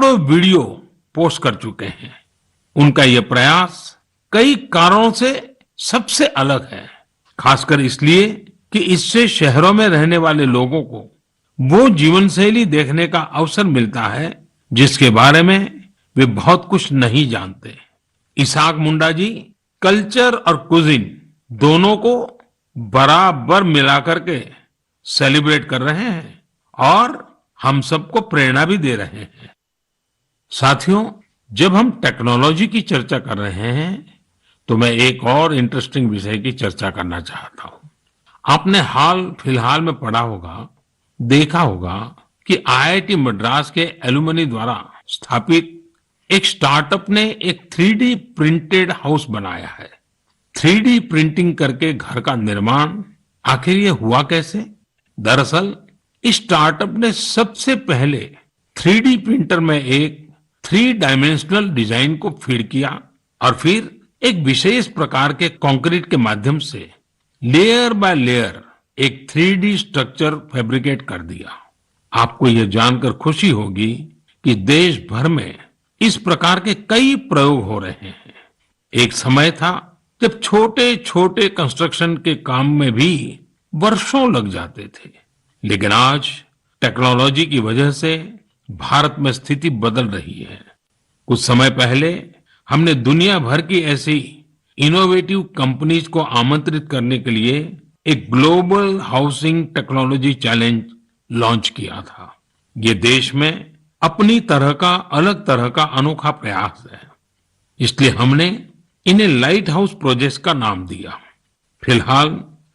Photo video post कर चुके हैं। उनका ये प्रयास कई कारणों से सबसे अलग है, खासकर इसलिए कि इससे शहरों में रहने वाले लोगों को वो जीवन शैली देखने का अवसर मिलता है जिसके बारे में वे बहुत कुछ नहीं जानते। इसाक मुंडा जी कल्चर और कुजिन दोनों को बराबर मिला करके सेलिब्रेट कर रहे हैं और हम सबको प्रेरणा भी दे रहे हैं। साथियों, जब हम टेक्नोलॉजी की चर्चा कर रहे हैं तो मैं एक और इंटरेस्टिंग विषय की चर्चा करना चाहता हूं। आपने हाल फिलहाल में पढ़ा होगा, देखा होगा कि आईआईटी मद्रास के एलुमनी द्वारा स्थापित एक स्टार्टअप ने एक 3D प्रिंटेड हाउस बनाया है। 3D प्रिंटिंग करके घर का निर्माण, आखिर ये हुआ कैसे? दरअसल इस स्टार्टअप ने सबसे पहले 3D प्रिंटर में एक 3 डायमेंशनल डिजाइन को फीड किया और फिर एक विशेष प्रकार के कंक्रीट के माध्यम से लेयर बाय लेयर एक 3D स्ट्रक्चर फैब्रिकेट कर दिया। आपको यह जानकर खुशी होगी कि देश भर में इस प्रकार के कई प्रयोग हो रहे हैं। एक समय था जब छोटे छोटे कंस्ट्रक्शन के काम में भी वर्षों लग जाते थे, लेकिन आज टेक्नोलॉजी की वजह से भारत में स्थिति बदल रही है। कुछ समय पहले हमने दुनिया भर की ऐसी इनोवेटिव कंपनीज को आमंत्रित करने के लिए एक global housing technology challenge launch किया था। ये देश में अपनी तरह का, अलग तरह का अनोखा प्रयास है, इसलिए हमने इन्हें लाइट हाउस प्रोजेक्ट्स का नाम दिया। फिलहाल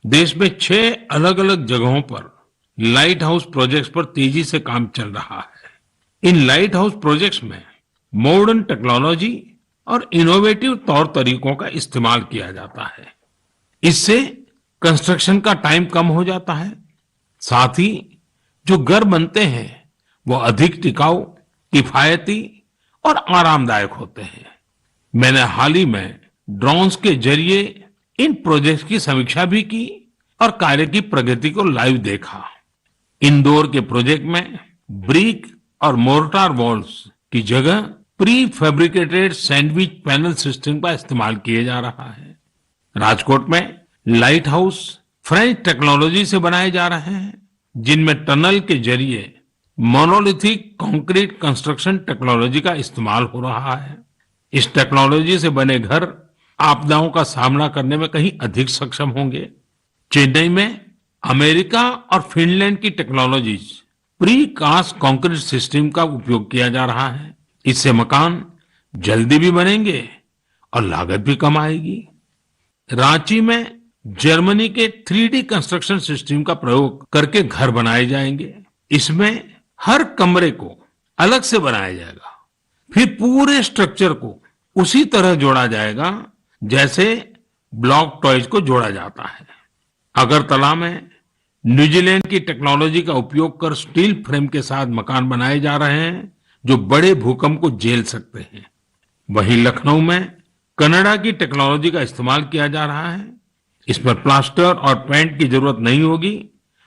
देश में 6 अलग अलग जगहों पर लाइट हाउस प्रोजेक्ट्स पर तेजी से काम चल रहा है। इन लाइट हाउस प्रोजेक्ट्स में मॉडर्न टेक्नोलॉजी और इनोवेटिव तौर तरीकों का इस्तेमाल किया जाता है। इससे कंस्ट्रक्शन का टाइम कम हो जाता है, साथ ही जो घर बनते हैं वो अधिक टिकाऊ, किफायती और आरामदायक होते हैं। मैंने हाल ही में ड्रोन्स के जरिए इन प्रोजेक्ट्स की समीक्षा भी की और कार्य की प्रगति को लाइव देखा। इंदौर के प्रोजेक्ट में ब्रिक और मोर्टार वॉल्स की जगह pre fabricated sandwich panel system का इस्तेमाल किया जा रहा है। राजकोट में लाइट हाउस फ्रेंच टेक्नोलॉजी से बनाए जा रहे हैं, जिनमें टनल के जरिए मोनोलिथिक कंक्रीट कंस्ट्रक्शन टेक्नोलॉजी का इस्तेमाल हो रहा है। इस टेक्नोलॉजी से बने घर आपदाओं का सामना करने में कहीं अधिक सक्षम होंगे। चेन्नई में अमेरिका और फिनलैंड की technologies precast concrete system का उपयोग किया जा रहा है। इससे मकान जल्दी भी बनेंगे और लागत भी कम आएगी। रांची में जर्मनी के 3D कंस्ट्रक्शन सिस्टम का प्रयोग करके घर बनाए जाएंगे। इसमें हर कमरे को अलग से बनाया जाएगा, फिर पूरे स्ट्रक्चर को उसी तरह जोड़ा जाएगा जैसे ब्लॉक टॉयज को जोड़ा जाता है। अगरतला में न्यूजीलैंड की टेक्नोलॉजी का उपयोग कर स्टील फ्रेम के साथ मकान बनाए जा रहे हैं जो बड़े भूकंप को झेल सकते हैं। वहीं लखनऊ में कनाडा की टेक्नोलॉजी का इस्तेमाल किया जा रहा है। इसमें प्लास्टर और पेंट की जरूरत नहीं होगी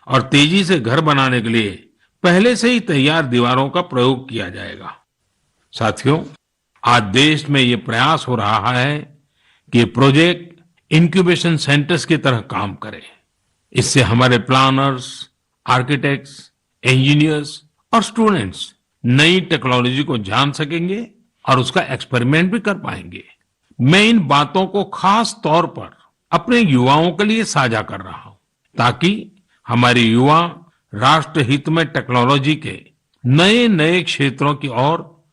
और तेजी से घर बनाने के लिए पहले से ही तैयार दीवारों का प्रयोग किया जाएगा। साथियों, आज देश में ये प्रयास हो रहा है कि ये प्रोजेक्ट इंक्यूबेशन सेंटर्स की तरह काम करे। इससे हमारे प्लानर्स, आर्किटेक्ट्स, इंजीनियर्स और स्टूडेंट्स नई टेक्नोलॉजी को जान सकेंगे और उसका एक्सपेरिमेंट भी कर पाएंगे। मैं इन बातों को खास तौर पर अपने युवाओं के लिए साझा कर रहा हूं ताकि हमारे युवा राष्ट्र हित में टेक्नोलॉजी के नए नए क्षेत्रों की ओर